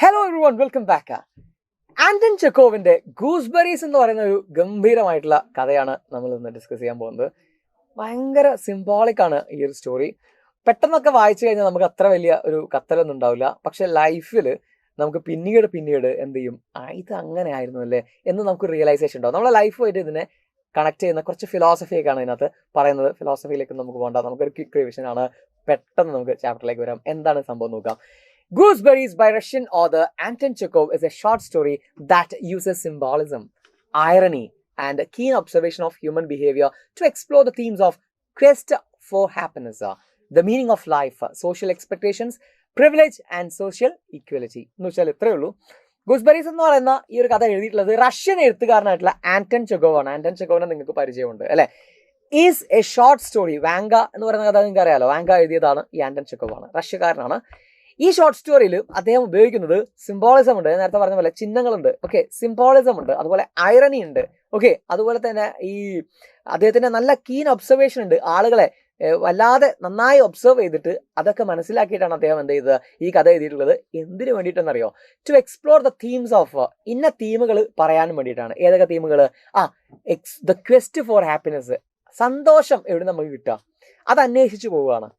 Hello everyone, welcome back. Anton ചെക്കോവിന്റെ Gooseberries എന്ന് പറയുന്ന ഒരു ഗംഭീരമായിട്ടുള്ള കഥയാണ് നമ്മൾ ഇന്ന് ഡിസ്കസ് ചെയ്യാൻ പോകുന്നത്. ഭയങ്കര സിംബോളിക് ആണ് ഈ ഒരു സ്റ്റോറി. പെട്ടെന്നൊക്കെ വായിച്ചു കഴിഞ്ഞാൽ നമുക്ക് അത്ര വലിയ ഒരു കത്തലൊന്നും ഉണ്ടാവില്ല. പക്ഷെ ലൈഫിൽ നമുക്ക് പിന്നീട് എന്ത് ചെയ്യും, ഇത് അങ്ങനെ ആയിരുന്നു അല്ലേ എന്ന് നമുക്ക് റിയലൈസേഷൻ ഉണ്ടാവും. നമ്മളെ ലൈഫുമായിട്ട് ഇതിനെ കണക്ട് ചെയ്യുന്ന കുറച്ച് ഫിലോസഫിയൊക്കെയാണ് ഇതിനകത്ത് പറയുന്നത്. ഫിലോസഫിയിലേക്ക് നമുക്ക് പോകണ്ട, നമുക്കൊരു ക്വിക്ക് റിവിഷൻ ആണ്. പെട്ടെന്ന് നമുക്ക് ചാപ്റ്ററിലേക്ക് വരാം. എന്താണ് സംഭവം നോക്കാം. Gooseberries by Russian author Anton Chekhov is a short story that uses symbolism, irony, and a keen observation of human behavior to explore the themes of quest for happiness, the meaning of life, social expectations, privilege, and social equality. എന്ന് വെച്ചാൽ ഇത്രയേ ഉള്ളൂ. Gooseberries എന്ന് പറയുന്ന ഈ ഒരു കഥ എഴുതിയിട്ടുള്ളത് റഷ്യൻ എഴുത്തുകാരനായിട്ടുള്ള ആന്റൺ ചെക്കോവ് ആണ്. ആന്റൺ ചെക്കോവിനെ നിങ്ങൾക്ക് പരിചയമുണ്ട് അല്ലെ? Is A short story. Vanga എന്ന് പറയുന്ന കഥ നിങ്ങൾക്ക് അറിയാലോ. വാങ്ക എഴുതിയതാണ് ഈ ആന്റൺ ചെക്കോവ് ആണ്, റഷ്യക്കാരനാണ്. ഈ ഷോർട്ട് സ്റ്റോറിയിൽ അദ്ദേഹം ഉപയോഗിക്കുന്നത് സിംബോളിസം ഉണ്ട്. നേരത്തെ പറഞ്ഞ പോലെ ചിഹ്നങ്ങളുണ്ട്, ഓക്കെ, സിംബോളിസം ഉണ്ട്, അതുപോലെ ഐറണി ഉണ്ട്, ഓക്കെ, അതുപോലെ തന്നെ ഈ അദ്ദേഹത്തിന്റെ നല്ല കീൻ ഒബ്സർവേഷൻ ഉണ്ട്. ആളുകളെ വല്ലാതെ നന്നായി ഒബ്സർവ് ചെയ്തിട്ട് അതൊക്കെ മനസ്സിലാക്കിയിട്ടാണ് അദ്ദേഹം എന്ത് ചെയ്തത്, ഈ കഥ എഴുതിയിട്ടുള്ളത്. എന്തിനു വേണ്ടിയിട്ടെന്നറിയോ? To explore the themes of, ഇന്ന തീമുകൾ പറയാനും വേണ്ടിയിട്ടാണ്. ഏതൊക്കെ തീമുകൾ? ദ ക്വസ്റ്റ് ഫോർ ഹാപ്പിനെസ്, സന്തോഷം എവിടെ നമുക്ക് കിട്ടുക, അത് അന്വേഷിച്ചു പോവുകയാണ്.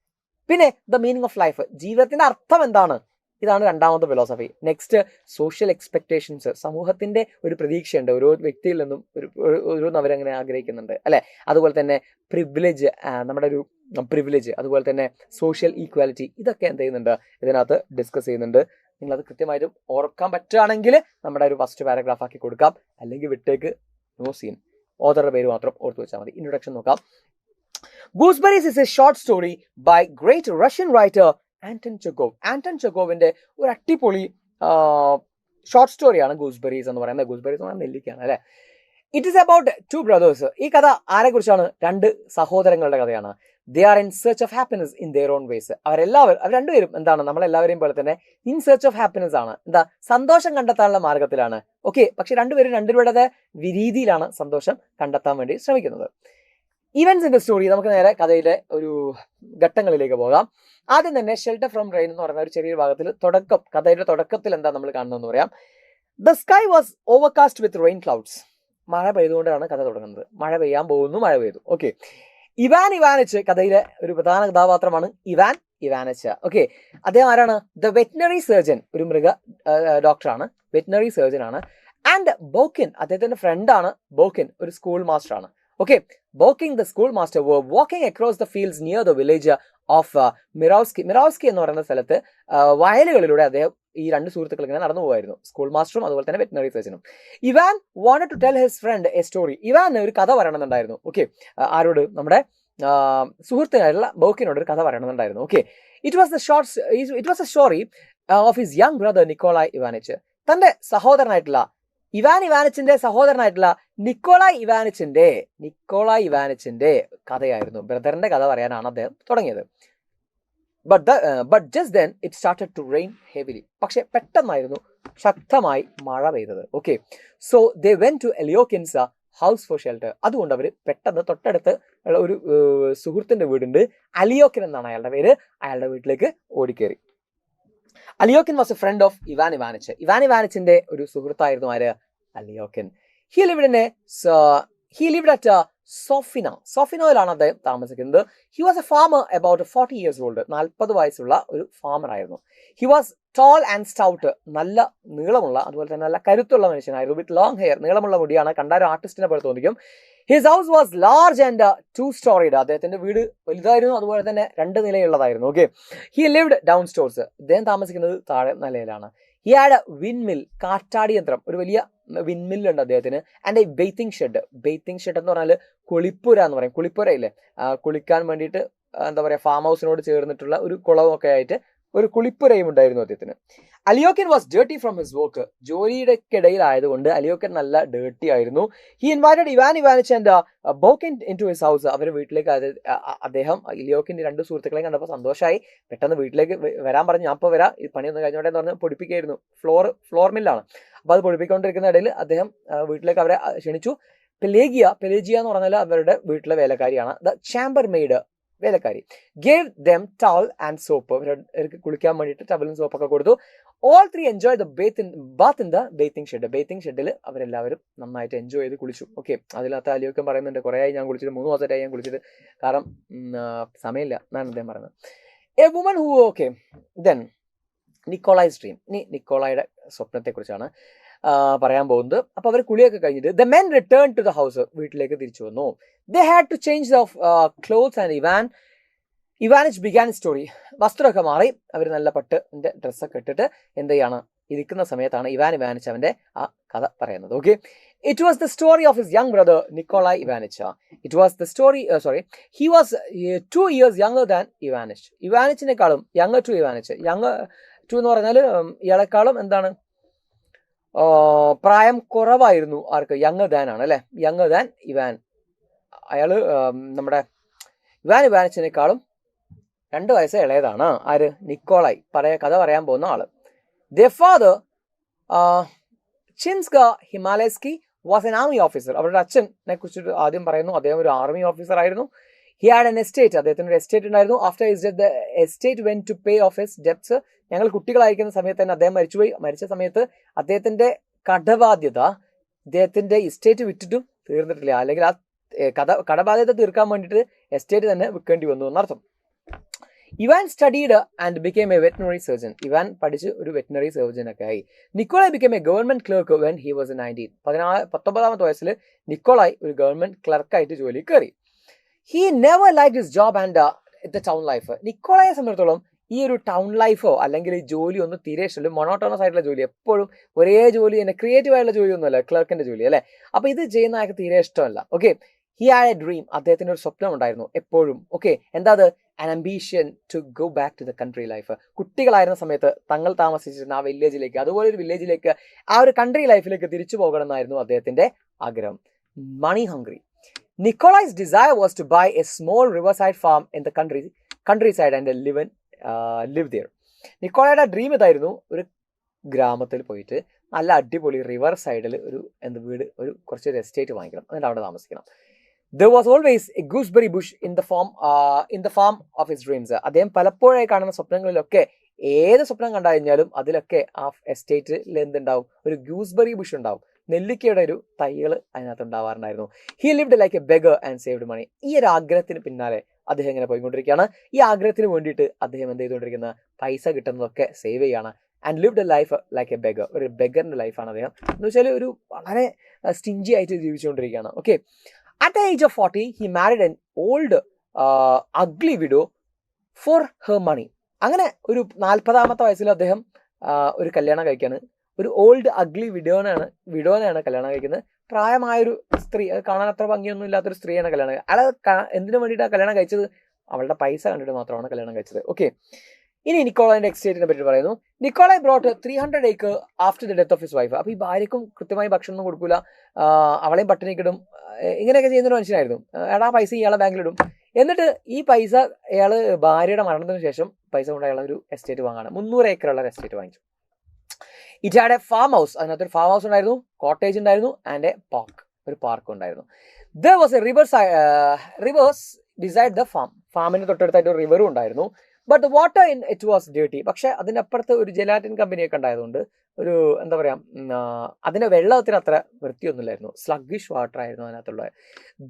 പിന്നെ ദ മീനിങ് ഓഫ് ലൈഫ്, ജീവിതത്തിന്റെ അർത്ഥം എന്താണ്, ഇതാണ് രണ്ടാമത്തെ ഫിലോസഫി. നെക്സ്റ്റ് സോഷ്യൽ എക്സ്പെക്ടേഷൻസ്, സമൂഹത്തിന്റെ ഒരു പ്രതീക്ഷയുണ്ട് ഓരോ വ്യക്തിയിൽ നിന്നും, ഓരോന്ന് അവരങ്ങനെ ആഗ്രഹിക്കുന്നുണ്ട് അല്ലെ. അതുപോലെ തന്നെ പ്രിവിലേജ്, നമ്മുടെ ഒരു പ്രിവിലേജ്, അതുപോലെ തന്നെ സോഷ്യൽ ഈക്വാലിറ്റി, ഇതൊക്കെ എന്ത് ചെയ്യുന്നുണ്ട്, ഇതിനകത്ത് ഡിസ്കസ് ചെയ്യുന്നുണ്ട്. നിങ്ങളത് കൃത്യമായിട്ടും ഓർക്കാൻ പറ്റുകയാണെങ്കിൽ നമ്മുടെ ഒരു ഫസ്റ്റ് പാരഗ്രാഫ് ആക്കി കൊടുക്കാം, അല്ലെങ്കിൽ വിട്ടേക്ക്, നോ സീൻ. ഓതറുടെ പേര് മാത്രം ഓർത്തു വെച്ചാൽ മതി. ഇൻട്രൊഡക്ഷൻ നോക്കാം. Gooseberries is a short story by great Russian writer Anton Chekhov. Anton ചെക്കോവിന്റെ ഒരു അടിപൊളി ഷോർട്ട് സ്റ്റോറിയാണ് ഗൂസ്ബെറീസ് എന്ന് പറയുന്നത്. ഗൂസ്ബെറീസ് എന്ന് പറയുന്നത് നെല്ലിക്കയാണ് അല്ലെ. It is about two brothers. ഈ കഥ ആരെ കുറിച്ചാണ്? രണ്ട് സഹോദരങ്ങളുടെ കഥയാണ്. They are in search of happiness in their own ways. അവർ രണ്ടുപേരും എന്താണ്, നമ്മളെല്ലാവരെയും പോലെ തന്നെ ഇൻ സെർച്ച് ഓഫ് ഹാപ്പിനെസ് ആണ്. എന്താ, സന്തോഷം കണ്ടെത്താനുള്ള മാർഗത്തിലാണ്. ഓക്കെ, പക്ഷെ രണ്ടുപേരും രണ്ടുപേരുടെ രീതിയിലാണ് സന്തോഷം കണ്ടെത്താൻ വേണ്ടി ശ്രമിക്കുന്നത്. ഇവന്റ്സ് ഇൻ ദ സ്റ്റോറി, നമുക്ക് നേരെ കഥയിലെ ഒരു ഘട്ടങ്ങളിലേക്ക് പോകാം. ആദ്യം തന്നെ ഷെൽട്ടർ ഫ്രം റെയിൻ എന്ന് പറയുന്ന ഒരു ചെറിയൊരു ഭാഗത്തിൽ കഥയുടെ തുടക്കത്തിൽ എന്താ നമ്മൾ കാണുന്നതെന്ന് പറയാം. The sky was overcast with rain clouds. മഴ പെയ്തുകൊണ്ടാണ് കഥ തുടങ്ങുന്നത്. മഴ പെയ്യാൻ പോകുന്നു, മഴ പെയ്തു. ഓക്കെ, ഇവാൻ ഇവാനിച്ച് കഥയിലെ ഒരു പ്രധാന കഥാപാത്രമാണ്. ഇവാൻ ഇവാനിച്ച്, ഓക്കെ, അദ്ദേഹം ആരാണ്? ദ വെറ്റിനറി സർജൻ, ഒരു മൃഗ ഡോക്ടറാണ്, വെറ്റിനറി സർജൻ ആണ്. ആൻഡ് ബോക്കിൻ, അദ്ദേഹത്തിന്റെ ഫ്രണ്ടാണ്. ബോക്കിൻ ഒരു സ്കൂൾ മാസ്റ്റർ ആണ്. Okay, Boking the schoolmaster were walking across the fields near the village of Mirovsky. മിറോവ്സ്കി എന്ന് പറയുന്ന സ്ഥലത്ത് വയലുകളിലൂടെ അദ്ദേഹം ഈ രണ്ട് സുഹൃത്തുക്കൾ ഇങ്ങനെ നടന്നു പോകുമായിരുന്നു, സ്കൂൾ മാസ്റ്ററും അതുപോലെ തന്നെ വെറ്റിനറി സർജനും. Ivan wanted to tell his friend a story. Ivan ഒരു കഥ പറയണമെന്നുണ്ടായിരുന്നു. ഓക്കെ, ആരോട്? നമ്മുടെ സുഹൃത്തിനായിട്ടുള്ള ബോക്കിനോട് ഒരു കഥ പറയണമെന്നുണ്ടായിരുന്നു. Okay, it was a story of his young brother Nikolai Ivanich. തന്റെ സഹോദരനായിട്ടുള്ള ഇവാൻ ഇവാനിച്ചിന്റെ സഹോദരനായിട്ടുള്ള നിക്കോളായ് ഇവാനിച്ചിന്റെ കഥയായിരുന്നു. ബ്രദറിന്റെ കഥ പറയാനാണ് അദ്ദേഹം തുടങ്ങിയത്. But just then it started to rain heavily. പക്ഷെ പെട്ടെന്നായിരുന്നു ശക്തമായി മഴ പെയ്തത്. Okay, so they went to Alyokhin's house for shelter. അതുകൊണ്ട് അവർ പെട്ടെന്ന് തൊട്ടടുത്ത് ഒരു സുഹൃത്തിന്റെ വീടുണ്ട്, അലിയോക്കിൻ എന്നാണ് അയാളുടെ പേര്. അയാളുടെ വീട്ടിലേക്ക് ഓടിക്കേറി. Alyokhin was a friend of Ivan Ivanich. Ivan ഇവാനിച്ചിന്റെ ഒരു സുഹൃത്തായിരുന്നു ആര്? അലിയോക്കിൻ. ഹി ലിവ്ഡ് അറ്റ് സോഫിനോയിലാണ് അദ്ദേഹം താമസിക്കുന്നത്. He was a farmer about 40 years old. 40 വയസ്സുള്ള ഒരു ഫാമർ ആയിരുന്നു. He was tall and stout, നല്ല നീളമുള്ള, അതുപോലെ തന്നെ നല്ല കരുത്തുള്ള മനുഷ്യനായിരുന്നു. വിത്ത് ലോങ് ഹെയർ, നീളമുള്ള മുടിയാണ്, കണ്ടാൽ ആർട്ടിസ്റ്റിനെ പോലെ തോന്നിക്കും. His house was large and 2-storied. അദ്ദേഹത്തിന്റെ വീട് വലുതായിരുന്നു, അതുപോലെ തന്നെ 2 നിലയുള്ളതായിരുന്നു. Okay, he lived downstairs. അദ്ദേഹം താമസിക്കുന്നത് താഴെ നിലയിലാണ്. ഹി ഹാഡ് എ വിൻമിൽ, കാറ്റാടി യന്ത്രം, ഒരു വലിയ വിൻമില്ലുണ്ട് അദ്ദേഹത്തിന്. ആൻഡ് എ ബെയ്ത്തിങ് ഷെഡ് എന്ന് പറഞ്ഞാൽ കുളിപ്പുര എന്ന് പറയും. കുളിപ്പുര ഇല്ലേ, കുളിക്കാൻ വേണ്ടിയിട്ട് എന്താ പറയാ, ഫാം ഹൗസിനോട് ചേർന്നിട്ടുള്ള ഒരു കുളമൊക്കെ ആയിട്ട് ഒരു കുളിപ്പുരയും ഉണ്ടായിരുന്നു അദ്ദേഹത്തിന്. Alyokhin was dirty from his work. ജോലിയുടെ ഇടയിലായതുകൊണ്ട് അലിയോക്കിൻ നല്ല ഡേർട്ടി ആയിരുന്നു. He invited Ivan Ivanich and Burkin into his house. അവരുടെ വീട്ടിലേക്ക് അദ്ദേഹം അലിയോക്കിന്റെ 2 സുഹൃത്തുക്കളെയും കണ്ടപ്പോൾ സന്തോഷമായി. പെട്ടെന്ന് വീട്ടിലേക്ക് വരാൻ പറഞ്ഞു. ഞാൻ ഇപ്പോൾ വരാം, ഈ പണിയൊന്നും കഴിഞ്ഞോട്ടെ എന്ന് പറഞ്ഞ് പൊടിപ്പിക്കുകയായിരുന്നു. ഫ്ലോർ മില്ലാണ്. അപ്പോൾ അത് പൊടിപ്പിക്കൊണ്ടിരിക്കുന്ന ഇടയിൽ അദ്ദേഹം വീട്ടിലേക്ക് അവരെ ക്ഷണിച്ചു. പെലേജിയ എന്ന് പറഞ്ഞാൽ അവരുടെ വീട്ടിലെ വേലക്കാരിയാണ്. ദ ചാമ്പർ മെയ്ഡ്, വേലക്കാരി. Gave them towel and soap. അവർക്ക് കുളിക്കാൻ വേണ്ടിയിട്ട് ടവലും സോപ്പൊക്കെ കൊടുത്തു. All three enjoy the bath in the bathing shed. Bathing ഷെഡിൽ അവരെല്ലാവരും നന്നായിട്ട് എൻജോയ് ചെയ്ത് കുളിച്ചു. ഓക്കെ, അതിനകത്ത് അലിയൊക്കെ പറയുന്നുണ്ട്, കുറേ ആയി ഞാൻ കുളിച്ചിട്ട്, 3 മാസമായിട്ടായി ഞാൻ കുളിച്ചിട്ട്, കാരണം സമയമില്ല എന്നാണ് അദ്ദേഹം പറയുന്നത്. A woman who, okay, then Nikolai's dream. ഇനി നിക്കോളായുടെ സ്വപ്നത്തെക്കുറിച്ചാണ് പറയാൻ പോകുന്നത്. അപ്പോൾ അവർ കുളിയൊക്കെ കഴിഞ്ഞിട്ട് the men return to the house, വീട്ടിലേക്ക് തിരിച്ചു വന്നു. They had to change the clothes and Ivanich began story. വസ്ത്രമൊക്കെ മാറി അവർ നല്ല പട്ടിന്റെ ഡ്രസ്സൊക്കെ ഇട്ടിട്ട് എന്ത് ചെയ്യാണ്, ഇരിക്കുന്ന സമയത്താണ് ഇവാനിച്ച് അവന്റെ ആ കഥ പറയുന്നത്. Okay, it was the story of his young brother Nikolai Ivanich. It was the story, he was 2 years younger than Ivanich. ഇവാനിച്ചിനേക്കാളും young to Ivanich. Young to എന്ന് പറഞ്ഞാൽ ഇയാളെക്കാളും എന്താണ്, പ്രായം കുറവായിരുന്നു. ആർക്ക്? യങ് ദാൻ ആണ് അല്ലെ, യങ് ദാൻ ഇവാൻ. അയാള് നമ്മുടെ ഇവാനിച്ചിനേക്കാളും 2 വയസ്സ് ഇളയതാണ്. ആര്? നിക്കോളായ്, കഥ പറയാൻ പോകുന്ന ആള്. Their father, Chinska Himalevsky, was an army officer. അവരുടെ അച്ഛനെ കുറിച്ചിട്ട് ആദ്യം പറയുന്നു, അദ്ദേഹം ഒരു ആർമി ഓഫീസർ ആയിരുന്നു. He had an estate. അദ്ദേഹത്തിന് ഒരു എസ്റ്റേറ്റ് ഉണ്ടായിരുന്നു. After his death, the estate went to pay off his debts. ഞങ്ങൾ കുട്ടികളായിരിക്കുന്ന സമയത്ത് തന്നെ അദ്ദേഹം മരിച്ചുപോയി. മരിച്ച സമയത്ത് അദ്ദേഹത്തിന്റെ കടബാധ്യത അദ്ദേഹത്തിന്റെ എസ്റ്റേറ്റ് വിറ്റിട്ടും തീർന്നിട്ടില്ല. അല്ലെങ്കിൽ ആ കടബാധ്യത തീർക്കാൻ വേണ്ടിയിട്ട് എസ്റ്റേറ്റ് തന്നെ വിൽക്കേണ്ടി വന്നു എന്നർത്ഥം. Ivan studied and became a veterinary surgeon. Ivan പഠിച്ച് ഒരു വെറ്റിനറി സർജൻ ഒക്കെ ആയി. Nikolai became a government clerk when he was 19. 19 വയസ്സിൽ നിക്കോളായ് ഒരു ഗവൺമെന്റ് ക്ലർക്കായിട്ട് ജോലി കയറി. He never like his job and the town life. നിക്കോളായെ സംബന്ധിച്ചിടത്തോളം ഈ ഒരു ടൗൺ ലൈഫോ അല്ലെങ്കിൽ ഈ ജോലി ഒന്നും തീരെ ഇഷ്ടമല്ല. മൊണോട്ടോണസ് ആയിട്ടുള്ള ജോലി, എപ്പോഴും ഒരേ ജോലി തന്നെ, ക്രിയേറ്റീവ് ആയിട്ടുള്ള ജോലി ഒന്നുമല്ല ക്ലർക്കിന്റെ ജോലി അല്ലെ. അപ്പൊ ഇത് ചെയ്യുന്ന ആൾക്ക് തീരെ ഇഷ്ടമല്ല. Okay, he had A dream. അദ്ദേഹത്തിന് ഒരു സ്വപ്നം ഉണ്ടായിരുന്നു എപ്പോഴും. ഓക്കെ, എന്താ അത്? an ambition to go back to the country life. കുട്ടികളായിരുന്ന സമയത്ത് തങ്ങൾ താമസിച്ചിരുന്ന ആ വില്ലേജിലേക്ക്, അതുപോലെ ഒരു വില്ലേജിലേക്ക്, ആ ഒരു കൺട്രി ലൈഫിലേക്ക് തിരിച്ചു പോകണം എന്നായിരുന്നു അദ്ദേഹത്തിന്റെ ആഗ്രഹം. മണി hungry. Nikolai's desire was to buy a small riverside farm in the countryside and live there. നിക്കോളയുടെ ഡ്രീം ഇതായിരുന്നു, ഒരു ഗ്രാമത്തിൽ പോയിട്ട് നല്ല അടിപൊളി റിവർ സൈഡിൽ ഒരു വീട്, കുറച്ചൊരു എസ്റ്റേറ്റ് വാങ്ങിക്കണം, എന്നിട്ട് അവിടെ താമസിക്കണം. There was always a gooseberry bush in the farm of his dreams. അദ്ദേഹം പലപ്പോഴായി കാണുന്ന സ്വപ്നങ്ങളിലൊക്കെ, ഏത് സ്വപ്നം കണ്ടു കഴിഞ്ഞാലും അതിലൊക്കെ ആ എസ്റ്റേറ്റിൽ എന്തുണ്ടാവും? ഒരു ഗൂസ്ബെറി ബുഷ് ഉണ്ടാവും. നെല്ലിക്കയുടെ ഒരു തൈകൾ അതിനകത്ത് ഉണ്ടാവാറുണ്ടായിരുന്നു. He lived like a beggar and saved money. ഈ ഒരു ആഗ്രഹത്തിന് പിന്നാലെ അദ്ദേഹം ഇങ്ങനെ പോയിക്കൊണ്ടിരിക്കുകയാണ്. ഈ ആഗ്രഹത്തിന് വേണ്ടിയിട്ട് അദ്ദേഹം എന്ത് ചെയ്തുകൊണ്ടിരിക്കുന്ന, പൈസ കിട്ടുന്നതൊക്കെ സേവ് ചെയ്യാണ്. And lived A life like a beggar. ഒരു ബെഗറിന്റെ ലൈഫാണ് അദ്ദേഹം. എന്ന് വെച്ചാൽ ഒരു വളരെ സ്റ്റിഞ്ചി ആയിട്ട് ജീവിച്ചുകൊണ്ടിരിക്കുകയാണ്. Okay, at the age of 40, he married an old ugly widow for her money. അങ്ങനെ ഒരു 40-ാമത്തെ വയസ്സിൽ അദ്ദേഹം ഒരു കല്യാണം കഴിക്കാണ്. ഒരു ഓൾഡ് അഗ്ലി വിഡോനെയാണ് കല്യാണം കഴിക്കുന്നത്. പ്രായമായൊരു സ്ത്രീ, അത് കാണാൻ അത്ര ഭംഗിയൊന്നും ഇല്ലാത്തൊരു സ്ത്രീയാണ് കല്യാണം കഴിച്ചത്. അയാൾ എന്തിനു വേണ്ടിയിട്ടാണ് കല്യാണം കഴിച്ചത്? അവളുടെ പൈസ കണ്ടിട്ട് മാത്രമാണ് കല്യാണം കഴിച്ചത്. ഓക്കെ, ഇനി നിക്കോളായുടെ എസ്റ്റേറ്റിനെ പറ്റി പറയുന്നു. Nikolai brought 300 acres after the death of his wife. അപ്പൊ ഈ ഭാര്യക്കും കൃത്യമായി ഭക്ഷണം ഒന്നും കൊടുക്കൂല, അവളെയും പട്ടിണിക്കിടും, ഇങ്ങനെയൊക്കെ ചെയ്യുന്നൊരു മനുഷ്യനായിരുന്നു. അയാൾ ആ പൈസ ഇയാളെ ബാങ്കിലിടും. എന്നിട്ട് ഈ പൈസ അയാൾ ഭാര്യയുടെ മരണത്തിന് ശേഷം പൈസ കൊണ്ട് അയാൾ ഒരു എസ്റ്റേറ്റ് വാങ്ങാണ്. 300 acre ഉള്ള ഒരു എസ്റ്റേറ്റ് വാങ്ങിച്ചു. It had a farm house. അതിനകത്തൊരു ഫാം ഹൗസ് ഉണ്ടായിരുന്നു, കോട്ടേജ് ഉണ്ടായിരുന്നു, ആൻഡ് എ പാർക്ക്, ഒരു പാർക്ക് ഉണ്ടായിരുന്നു. There was a river beside the farm. ഫാമിന് തൊട്ടടുത്തായിട്ട് ഒരു റിവറും ഉണ്ടായിരുന്നു. But the water in it was dirty. പക്ഷെ അതിനപ്പുറത്ത് ഒരു ജെലാറ്റിൻ കമ്പനിയൊക്കെ ഉണ്ടായതുകൊണ്ട് ഒരു എന്താ പറയാ, അതിന്റെ വെള്ളത്തിന് അത്ര വൃത്തിയൊന്നുമില്ലായിരുന്നു. സ്ലഗ്ഗിഷ് വാട്ടർ ആയിരുന്നു അതിനകത്തുള്ളത്.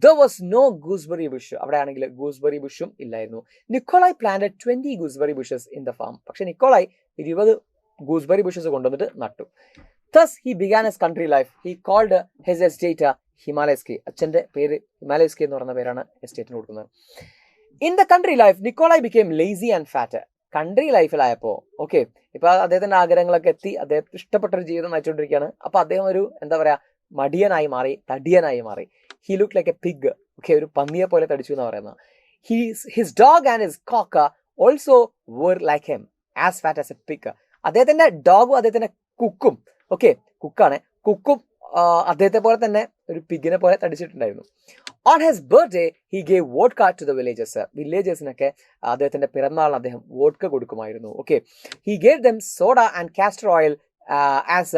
There was no gooseberry bush. അവിടെ ആണെങ്കിൽ ഗൂസ്ബെറി ബുഷും ഇല്ലായിരുന്നു. Nikolai planted 20 gooseberry bushes in the farm. പക്ഷെ നിക്കോളായ് 20 ഗൂസ്ബെറി ബുഷസ് കൊണ്ടുവന്നിട്ട് നട്ടു. Thus he began his country life. He called his estate Himalevsky. അച്ഛന്റെ പേര് ഹിമാലയസ്കി എന്ന് പറയുന്ന പേരാണ് എസ്റ്റേറ്റിന് കൊടുക്കുന്നത്. In the country life Nikolai became lazy and fat. Country ലൈഫിലായപ്പോ ഓക്കെ, ഇപ്പൊ അദ്ദേഹത്തിന്റെ ആഗ്രഹങ്ങളൊക്കെ എത്തി, അദ്ദേഹത്തിന് ഇഷ്ടപ്പെട്ടൊരു ജീവിതം നയിച്ചുകൊണ്ടിരിക്കുകയാണ്. അപ്പൊ അദ്ദേഹം ഒരു എന്താ പറയാ, മടിയനായി മാറി, തടിയനായി മാറി. He look like a pig. Okay, ഒരു പന്നിയെ പോലെ തടിച്ചു എന്ന് പറയുന്നത്. His dog and his cock also were like him as fat as a pig. അദ്ദേഹത്തിന്റെ ഡോഗും അദ്ദേഹത്തിന്റെ കുക്കും, ഓക്കെ കുക്കാണ്, കുക്കും അദ്ദേഹത്തെ പോലെ തന്നെ ഒരു പിഗിനെ പോലെ തടിച്ചിട്ടുണ്ടായിരുന്നു. On his birthday he gave vodka to the വില്ലേജേഴ്സിനൊക്കെ അദ്ദേഹത്തിന്റെ പിറന്നാളിന് അദ്ദേഹം വോഡ്ക കൊടുക്കുമായിരുന്നു. Okay, he gave them soda and castor oil as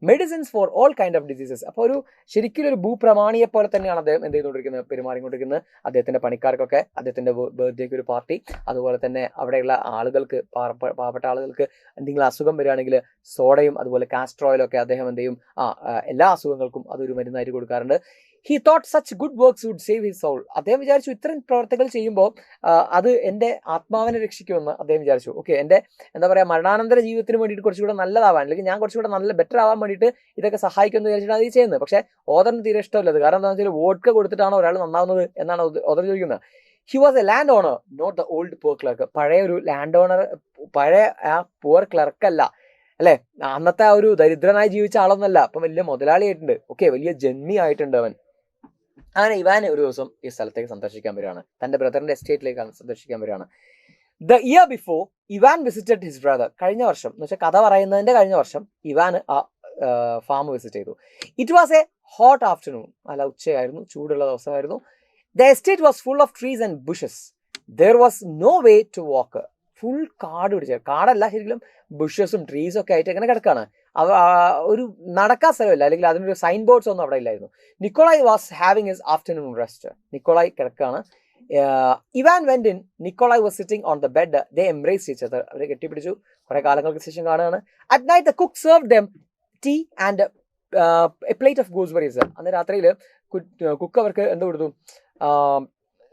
medicines for all kind of diseases. അപ്പോൾ ഒരു ശരിക്കും ഒരു ഭൂപ്രമാണിയെ പോലെ തന്നെയാണ് അദ്ദേഹം എന്ത് ചെയ്തുകൊണ്ടിരിക്കുന്നത്, പെരുമാറിക്കൊണ്ടിരിക്കുന്നത്. അദ്ദേഹത്തിന്റെ പണിക്കാർക്കൊക്കെ അദ്ദേഹത്തിന്റെ ബർത്ത്ഡേക്ക് ഒരു പാർട്ടി, അതുപോലെ തന്നെ അവിടെയുള്ള ആളുകൾക്ക്, പാവപ്പെട്ട ആളുകൾക്ക് എന്തെങ്കിലും അസുഖം വരികയാണെങ്കിൽ സോഡയും അതുപോലെ കാസ്റ്റർ ഓയിലും ഒക്കെ അദ്ദേഹം എന്ത് ചെയ്യും, എല്ലാ അസുഖങ്ങൾക്കും അതൊരു മരുന്നായിട്ട് കൊടുക്കാറുണ്ട്. He thought such good works would save his soul. അദ്ദേഹം വിചാരിച്ചു ഇത്തരം പ്രവർത്തികൾ ചെയ്യുമ്പോൾ അത് എൻ്റെ ആത്മാവിനെ രക്ഷിക്കുമെന്ന് അദ്ദേഹം വിചാരിച്ചു. ഓക്കെ, എൻ്റെ എന്താ പറയുക, മരണാനന്തര ജീവിതത്തിന് വേണ്ടിയിട്ട് കുറച്ചുകൂടെ നല്ലതാവാൻ, അല്ലെങ്കിൽ ഞാൻ കുറച്ചുകൂടെ നല്ല ബെറ്റർ ആവാൻ വേണ്ടിയിട്ട് ഇതൊക്കെ സഹായിക്കുമെന്ന് വിചാരിച്ചിട്ടാണ് അത് ചെയ്യുന്നത്. പക്ഷേ ഓദറിന് തീരെ ഇഷ്ടമല്ലത്. കാരണം എന്താണെന്ന് വെച്ചാൽ വോഡ്ക കൊടുത്തിട്ടാണ് ഒരാൾ നന്നാവുന്നത് എന്നാണ് ഓദർ ചോദിക്കുന്നത്. He was a land owner, not the old poor clerk. പഴയ ഒരു ലാൻഡ് ഓണർ, പഴയ ആ പുവർ ക്ലർക്കല്ല, അല്ലെ, അന്നത്തെ ആ ഒരു ദരിദ്രനായി ജീവിച്ച ആളൊന്നല്ല, അപ്പം വലിയ മുതലാളിയായിട്ടുണ്ട്. ഓക്കെ, വലിയ ജന്മി ആയിട്ടുണ്ട് അവൻ. അങ്ങനെ ഇവാൻ ഒരു ദിവസം ഈ സ്ഥലത്തേക്ക് സന്ദർശിക്കാൻ വരികയാണ്, തന്റെ ബ്രദറിന്റെ എസ്റ്റേറ്റിലേക്ക് സന്ദർശിക്കാൻ വരികയാണ്. The year before Ivan visited his brother. കഴിഞ്ഞ വർഷം എന്ന് വെച്ചാൽ കഥ പറയുന്നതിന്റെ കഴിഞ്ഞ വർഷം ഇവാൻ ആ ഫാം വിസിറ്റ് ചെയ്തു. It was a hot afternoon. നല്ല ഉച്ചയായിരുന്നു, ചൂടുള്ള ദിവസമായിരുന്നു. The estate was full of trees and bushes. There was no way to walk. Full കാട് പിടിച്ച, കാടല്ല ശരിക്കും ബുഷസും ട്രീസും ഒക്കെ ആയിട്ട് ഇങ്ങനെ കിടക്കാണ്. ഒരു നടക്കാൻ സ്ഥലമില്ല, അല്ലെങ്കിൽ അതിനൊരു സൈൻ ബോർഡ്സ് ഒന്നും അവിടെ ഇല്ലായിരുന്നു. Nikolai was having his afternoon rest. Nikolai കിടക്കാണ്. Ivan went in. Nikolai was sitting on the bed. They embrace each other. അവരെ കെട്ടിപ്പിടിച്ചു. കുറെ കാലങ്ങൾക്ക് ശേഷം കാണുകയാണ്. At night the cook served them tea and a plate of gooseberries. അന്ന് രാത്രിയിൽ cook അവർക്ക് എന്ത് കൊടുത്തു,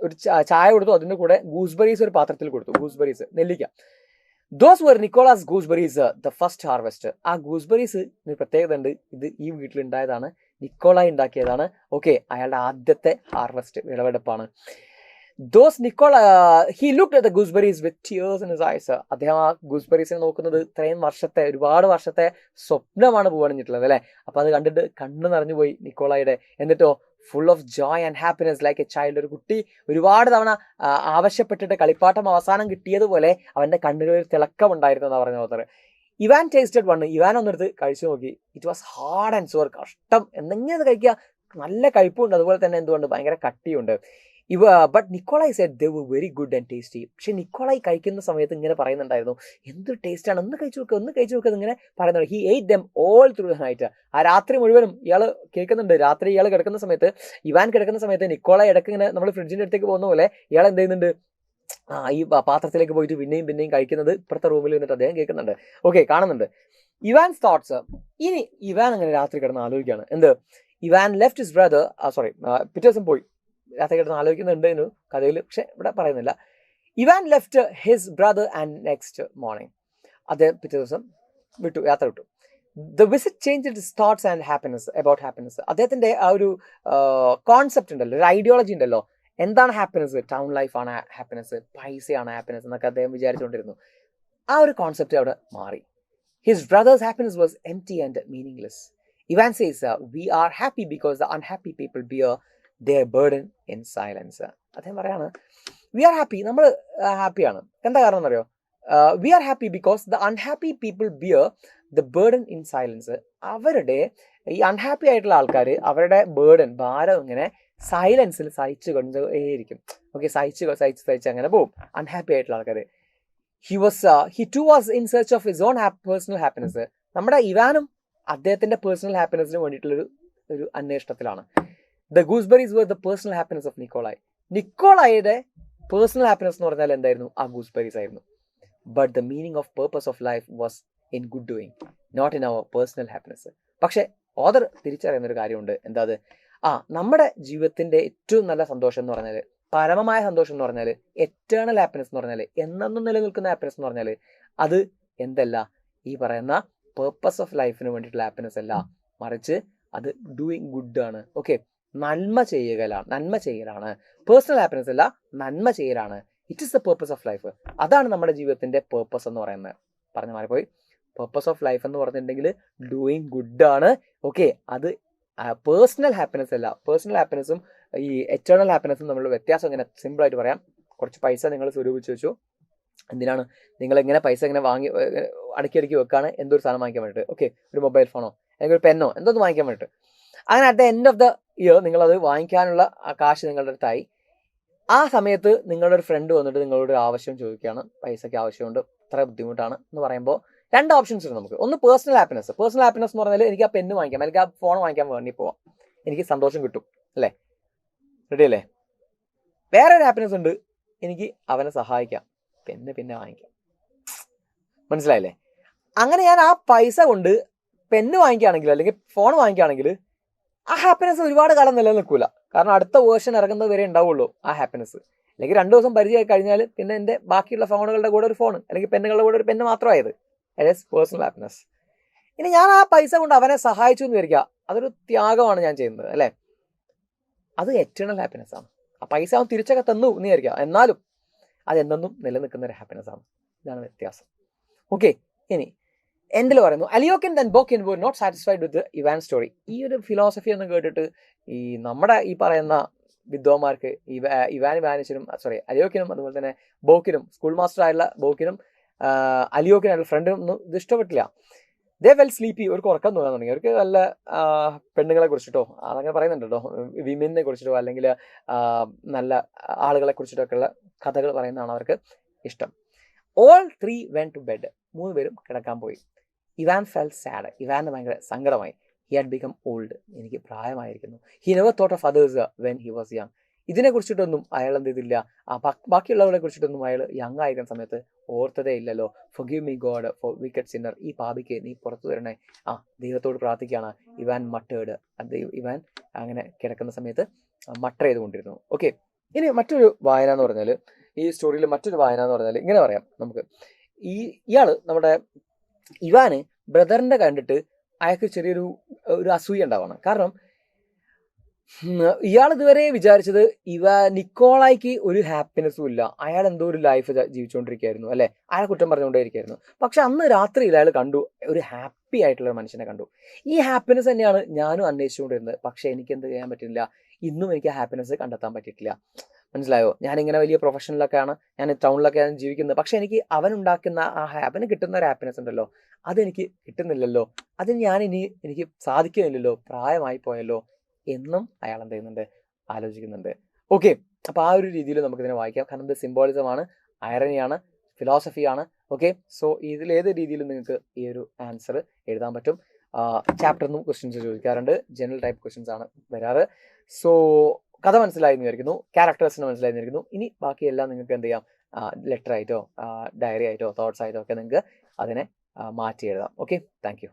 ഒരു ചായ കൊടുത്തു. അതിൻ്റെ കൂടെ ഗൂസ്ബെറീസ് ഒരു പാത്രത്തിൽ കൊടുത്തു. ഗൂസ്ബെറീസ്, നെല്ലിക്ക. Those were Nicholas gooseberries the first harvest. ആ ഗൂസ്ബെറീസ് പ്രത്യേകത ഉണ്ട്, ഇത് ഈ വീട്ടിലുണ്ടായതാണ്, നിക്കോളായി ഉണ്ടാക്കിയതാണ്. ഓക്കെ, അയാളുടെ ആദ്യത്തെ ഹാർവെസ്റ്റ്, വിളവെടുപ്പാണ്. Those he looked at the gooseberries with tears in his eyes. അദ്ദേഹം ആ ഗൂസ്ബെറീസിനെ നോക്കുന്നത് ഇത്രയും വർഷത്തെ, ഒരുപാട് വർഷത്തെ സ്വപ്നമാണ് പൂവണിഞ്ഞിട്ടുള്ളത്, അല്ലേ. അപ്പൊ അത് കണ്ടിട്ട് കണ്ണു നിറഞ്ഞു പോയി നിക്കോളായുടെ. എന്നിട്ടോ full of Joy and happiness like A child. ഒരു കുട്ടി ഒരുപാട് തവണ ആവശ്യപ്പെട്ടിട്ട് കളിപ്പാട്ടം അവസാനം കിട്ടിയതുപോലെ അവന്റെ കണ്ണുകളിൽ തിളക്കമുണ്ടായിരുന്നു എന്നാണ് പറഞ്ഞ author. Ivan tasted one. Ivan ഒന്നെടുത്ത് കഴിച്ചു നോക്കി. It was hard and sour. കഷ്ടം, എന്തെങ്കിലും അത് കഴിക്കുക, നല്ല കഴിപ്പുണ്ട്, അതുപോലെ തന്നെ എന്തുകൊണ്ട് ഭയങ്കര കട്ടിയുണ്ട്. But Nikolai said they were very good and tasty. പക്ഷെ നിക്കോളായി കഴിക്കുന്ന സമയത്ത് ഇങ്ങനെ പറയുന്നുണ്ടായിരുന്നു, എന്തൊരു ടേസ്റ്റാണ്, ഒന്ന് കഴിച്ചു നോക്കുക ഇങ്ങനെ പറയുന്നുണ്ട്. He eight them all through the night. ആ രാത്രി മുഴുവനും ഇയാൾ കേൾക്കുന്നുണ്ട്. രാത്രി ഇയാൾ കിടക്കുന്ന സമയത്ത്, ഇവാൻ കിടക്കുന്ന സമയത്ത് നിക്കോളായി ഇടയ്ക്ക് ഇങ്ങനെ നമ്മൾ ഫ്രിഡ്ജിന്റെ അടുത്തേക്ക് പോകുന്ന പോലെ ഇയാൾ എന്ത് ചെയ്യുന്നുണ്ട്, ഈ പാത്രത്തിലേക്ക് പോയിട്ട് പിന്നെയും കഴിക്കുന്നത് ഇപ്പുറത്തെ റൂമിൽ നിന്നിട്ട് അദ്ദേഹം കേൾക്കുന്നുണ്ട്. ഓക്കെ, കാണുന്നുണ്ട്. Evans thoughts. ഇനി ഇവാൻ അങ്ങനെ രാത്രി കിടന്ന് ആലോചിക്കുകയാണ്. എന്ത്, ഇവാൻ ലെഫ്റ്റ് ഹിസ് ബ്രദർ, പിറ്റേ ദിവസം പോയി രാത്രി കിടന്ന് ആലോചിക്കുന്നുണ്ട് കഥയിൽ, പക്ഷെ ഇവിടെ പറയുന്നില്ല. Ivan left his brother and next morning അദ്ദേഹം പിറ്റേ ദിവസം യാത്ര വിട്ടു. The visit change his thoughts and happiness about happiness. അദ്ദേഹത്തിന്റെ ആ ഒരു കോൺസെപ്റ്റ് ഉണ്ടല്ലോ, ഒരു ഐഡിയോളജി ഉണ്ടല്ലോ, എന്താണ് ഹാപ്പിനെസ്, ടൗൺ ലൈഫാണ് ഹാപ്പിനെസ്, പൈസയാണ് ഹാപ്പിനെസ് എന്നൊക്കെ അദ്ദേഹം വിചാരിച്ചുകൊണ്ടിരുന്നു. ആ ഒരു കോൺസെപ്റ്റ് അവിടെ മാറി. His brother's happiness was empty and meaningless. Ivan says we are happy because the unhappy people bear their burden in silence. അദ്ദേഹം പറയാണ്, വി ആർ ഹാപ്പി, നമ്മൾ ഹാപ്പിയാണ്. എന്താ കാരണം എന്നറിയോ? We are happy because the unhappy people bear the burden in silence. അവരുടെ ഈ unhappy ആയിട്ടുള്ള ആൾക്കാർ അവരുടെ ഭാരം ഇങ്ങനെ സൈലൻസിൽ സഹിച്ചു കൊണ്ടേയിരിക്കും. ഓക്കെ, സഹിച്ച് അങ്ങനെ പോകും അൺഹാപ്പി ആയിട്ടുള്ള ആൾക്കാർ. He too was in search of his own personal happiness. നമ്മുടെ ഇവാനും അദ്ദേഹത്തിന്റെ പേഴ്സണൽ ഹാപ്പിനെസിന് വേണ്ടിയിട്ടുള്ളൊരു അന്വേഷണത്തിലാണ്. The gooseberries were the personal happiness of Nikolai. നിക്കോളായുടെ പേഴ്സണൽ ഹാപ്പിനെസ് എന്ന് പറഞ്ഞാൽ എന്തായിരുന്നു? ആ ഗൂസ്ബെറീസ് ആയിരുന്നു. But the meaning of purpose of life was in good doing, not in our personal happiness. പക്ഷെ ഓദർ തിരിച്ചറിയുന്ന ഒരു കാര്യമുണ്ട്. എന്താ അത്? നമ്മുടെ ജീവിതത്തിന്റെ ഏറ്റവും നല്ല സന്തോഷം എന്ന് പറഞ്ഞാൽ, പരമമായ സന്തോഷം എന്ന് പറഞ്ഞാൽ, എറ്റേണൽ ഹാപ്പിനെസ് എന്ന് പറഞ്ഞാൽ, എന്നെന്നും നിലനിൽക്കുന്ന ഹാപ്പിനെസ് എന്ന് പറഞ്ഞാൽ, അത് എന്തല്ല, ഈ പറയുന്ന പേർപ്പസ് ഓഫ് ലൈഫിന് വേണ്ടിയിട്ടുള്ള ഹാപ്പിനെസ് അല്ല, മറിച്ച് അത് ഡൂയിങ് ഗുഡ് ആണ്. ഓക്കെ, നന്മ ചെയ്യലാണ്. പേഴ്സണൽ ഹാപ്പിനെസ് അല്ല, നന്മ ചെയ്യലാണ്. It is the purpose of life. അതാണ് നമ്മുടെ ജീവിതത്തിന്റെ പേർപ്പസ് എന്ന് പറയുന്നത്. പറഞ്ഞു മാറിപ്പോയി. പേർപ്പസ് ഓഫ് ലൈഫ് എന്ന് പറഞ്ഞിട്ടുണ്ടെങ്കിൽ ഡൂയിങ് ഗുഡ് ആണ്. ഓക്കെ, അത് പേഴ്സണൽ ഹാപ്പിനെസ് അല്ല. പേഴ്സണൽ ഹാപ്പിനെസ്സും ഈ എറ്റേണൽ ഹാപ്പിനെസ്സും തമ്മിലുള്ള വ്യത്യാസം ഇങ്ങനെ സിമ്പിളായിട്ട് പറയാം. കുറച്ച് പൈസ നിങ്ങൾ സ്വരൂപിച്ച് വെച്ചു. എന്തിനാണ് നിങ്ങൾ ഇങ്ങനെ പൈസ ഇങ്ങനെ വാങ്ങി അടുക്കി വെക്കാണ്? എന്തൊരു സാധനം വാങ്ങിക്കാൻ വേണ്ടിയിട്ട്. ഓക്കെ, ഒരു മൊബൈൽ ഫോണോ അല്ലെങ്കിൽ ഒരു പെന്നോ എന്തോന്ന് വാങ്ങിക്കാൻ വേണ്ടിയിട്ട്. അങ്ങനെ at the end of the year നിങ്ങളത് വാങ്ങിക്കാനുള്ള കാശ് നിങ്ങളുടെ അടുത്തായി. ആ സമയത്ത് നിങ്ങളുടെ ഒരു ഫ്രണ്ട് വന്നിട്ട് നിങ്ങളോട് ഒരു ആവശ്യം ചോദിക്കുകയാണ്, പൈസയ്ക്ക് ആവശ്യമുണ്ട്, ഇത്ര ബുദ്ധിമുട്ടാണ് എന്ന് പറയുമ്പോൾ 2 ഓപ്ഷൻസ് ഉണ്ട് നമുക്ക്. ഒന്ന് പേഴ്സണൽ ഹാപ്പിനെസ്. പേഴ്സണൽ ഹാപ്പിനെസ് എന്ന് പറഞ്ഞാൽ എനിക്ക് ആ പെണ്ണ് വാങ്ങിക്കാം, അല്ലെങ്കിൽ ആ ഫോൺ വാങ്ങിക്കാൻ വേണ്ടി പോവാം, എനിക്ക് സന്തോഷം കിട്ടും അല്ലേ? റെഡി അല്ലേ? വേറെ ഒരു ഹാപ്പിനെസ് ഉണ്ട്, എനിക്ക് അവനെ സഹായിക്കാം, പെണ്ണ് പിന്നെ വാങ്ങിക്കാം. മനസ്സിലായില്ലേ? അങ്ങനെ ഞാൻ ആ പൈസ കൊണ്ട് പെണ്ണ് വാങ്ങിക്കുകയാണെങ്കിൽ അല്ലെങ്കിൽ ഫോൺ വാങ്ങിക്കുകയാണെങ്കിൽ ആ ഹാപ്പിനെസ് ഒരുപാട് കാലം നിലനിൽക്കൂല. കാരണം അടുത്ത വേർഷൻ ഇറങ്ങുന്നത് വരെ ഉണ്ടാവുള്ളൂ ആ ഹാപ്പിനെസ്. അല്ലെങ്കിൽ 2 ദിവസം പരിചയമായി കഴിഞ്ഞാൽ പിന്നെ എൻ്റെ ബാക്കിയുള്ള ഫോണുകളുടെ കൂടെ ഒരു ഫോൺ, അല്ലെങ്കിൽ പെണ്ണുകളുടെ കൂടെ ഒരു പെണ്ണ് മാത്രമായത്. That is personal happiness. ഇനി ഞാൻ ആ പൈസ കൊണ്ട് അവനെ സഹായിച്ചു എന്ന് വിചാരിക്കുക, അതൊരു ത്യാഗമാണ് ഞാൻ ചെയ്യുന്നത് അല്ലേ? അത് എറ്റേണൽ ഹാപ്പിനെസ് ആണ്. ആ പൈസ അവൻ തിരിച്ചൊക്കെ തന്നു എന്ന് വിചാരിക്കുക, എന്നാലും അതെന്നും നിലനിൽക്കുന്ന ഒരു ഹാപ്പിനെസ് ആണ്. ഇതാണ് വ്യത്യാസം. ഓക്കെ, ഇനി എൻഡിൽ പറയുന്നു, Alyokhin then Burkin were not satisfied with Ivan story. ഈ ഒരു ഫിലോസഫി എന്ന് കേട്ടിട്ട് ഈ നമ്മുടെ ഈ പറയുന്ന വിദ്വാന്മാർക്ക് അലിയോക്കിനും അതുപോലെ തന്നെ ബോക്കിനും, സ്കൂൾ മാസ്റ്റർ ആയിട്ടുള്ള ബോക്കിനും അലിയോക്കിനായിട്ടുള്ള ഫ്രണ്ടിനും ഒന്നും ഇത് ഇഷ്ടപ്പെട്ടില്ല. ദേ വെൽ സ്ലീപ്പി, അവർക്ക് ഉറക്കം തോന്നാൻ തുടങ്ങി. അവർക്ക് വല്ല പെണ്ണുങ്ങളെ കുറിച്ചിട്ടോ അതങ്ങനെ പറയുന്നുണ്ട് കേട്ടോ, വിമനെ കുറിച്ചിട്ടോ അല്ലെങ്കിൽ നല്ല ആളുകളെ കുറിച്ചിട്ടോ ഒക്കെയുള്ള കഥകൾ പറയുന്നതാണ് അവർക്ക് ഇഷ്ടം. All 3 went to bed. 3 പേരും കിടക്കാൻ പോയി. Ivan fell sad. ഇവാന് ഭയങ്കര സങ്കടമായി. He had become old. എനിക്ക് പ്രായമായിരിക്കുന്നു. He never thought of others when he was young. ഇതിനെ കുറിച്ചിട്ടൊന്നും അയാൾ എന്ത് ചെയ്തില്ല, ബാക്കിയുള്ളവരെ കുറിച്ചിട്ടൊന്നും അയാൾ യങ് ആയിരിക്കുന്ന സമയത്ത് ഓർത്തതേ ഇല്ലല്ലോ. Forgive me God for wicked sinner. ഈ പാപിക്ക് നീ പുറത്തു തരണേ. ദൈവത്തോട് പ്രാർത്ഥിക്കുകയാണ് ഇവാൻ മട്ടേഡ്. ഇവാൻ അങ്ങനെ കിടക്കുന്ന സമയത്ത് മട്ടർ ചെയ്തുകൊണ്ടിരുന്നു. ഓക്കെ, ഇനി മറ്റൊരു വായന എന്ന് പറഞ്ഞാൽ, ഈ സ്റ്റോറിയിൽ മറ്റൊരു വായന എന്ന് പറഞ്ഞാൽ ഇങ്ങനെ പറയാം നമുക്ക്. ഇയാള് നമ്മുടെ ഇവാന് ബ്രദറിന്റെ കണ്ടിട്ട് അയാൾക്ക് ചെറിയൊരു അസൂയ ഉണ്ടാവണം. കാരണം ഇയാൾ ഇതുവരെ വിചാരിച്ചത് നിക്കോളായിക്ക് ഒരു ഹാപ്പിനെസ്സും ഇല്ല, അയാൾ എന്തോ ഒരു ലൈഫ് ജീവിച്ചുകൊണ്ടിരിക്കുകയായിരുന്നു അല്ലെ, അയാളെ കുറ്റം പറഞ്ഞുകൊണ്ടേയിരിക്കുന്നു. പക്ഷെ അന്ന് രാത്രിയിൽ അയാൾ കണ്ടു, ഒരു ഹാപ്പി ആയിട്ടുള്ള ഒരു മനുഷ്യനെ കണ്ടു. ഈ ഹാപ്പിനെസ് തന്നെയാണ് ഞാനും അന്വേഷിച്ചുകൊണ്ടിരുന്നത്. പക്ഷെ എനിക്ക് എന്ത് ചെയ്യാൻ പറ്റില്ല, ഇന്നും എനിക്ക് ഹാപ്പിനെസ് കണ്ടെത്താൻ പറ്റിയിട്ടില്ല. മനസ്സിലായോ? ഞാനിങ്ങനെ വലിയ പ്രൊഫഷനിലൊക്കെയാണ്, ഞാൻ ടൗണിലൊക്കെയാണ് ജീവിക്കുന്നത്. പക്ഷെ എനിക്ക് അവനുണ്ടാക്കുന്ന അവന് കിട്ടുന്ന ഒരു ഹാപ്പിനെസ് ഉണ്ടല്ലോ, അതെനിക്ക് കിട്ടുന്നില്ലല്ലോ, അതിന് എനിക്ക് സാധിക്കുന്നില്ലല്ലോ, പ്രായമായി പോയല്ലോ എന്നും അയാൾ എന്ത് ചെയ്യുന്നുണ്ട്, ആലോചിക്കുന്നുണ്ട്. ഓക്കെ, അപ്പോൾ ആ ഒരു രീതിയിൽ നമുക്കിതിനെ വായിക്കാം. കാരണം ഇത് സിംബോളിസമാണ്, ഐറണിയാണ്, ഫിലോസഫിയാണ്. ഓക്കെ, സോ ഇതിലേത് രീതിയിലും നിങ്ങൾക്ക് ഈ ഒരു ആൻസർ എഴുതാൻ പറ്റും. ചാപ്റ്ററിനും ക്വസ്റ്റ്യൻസ് ചോദിക്കാറുണ്ട്, ജനറൽ ടൈപ്പ് ക്വസ്റ്റ്യൻസ് ആണ് വരാറ്. സോ കഥ മനസ്സിലായി വിചാരിക്കുന്നു, ക്യാരക്ടേഴ്സിന് മനസ്സിലായി വിചാരിക്കുന്നു. ഇനി ബാക്കിയെല്ലാം നിങ്ങൾക്ക് എന്ത് ചെയ്യാം, ലെറ്റർ ആയിട്ടോ ഡയറി ആയിട്ടോ തോട്ട്സ് ആയിട്ടോ ഒക്കെ നിങ്ങൾക്ക് അതിനെ മാറ്റി എഴുതാം. Okay, thank you.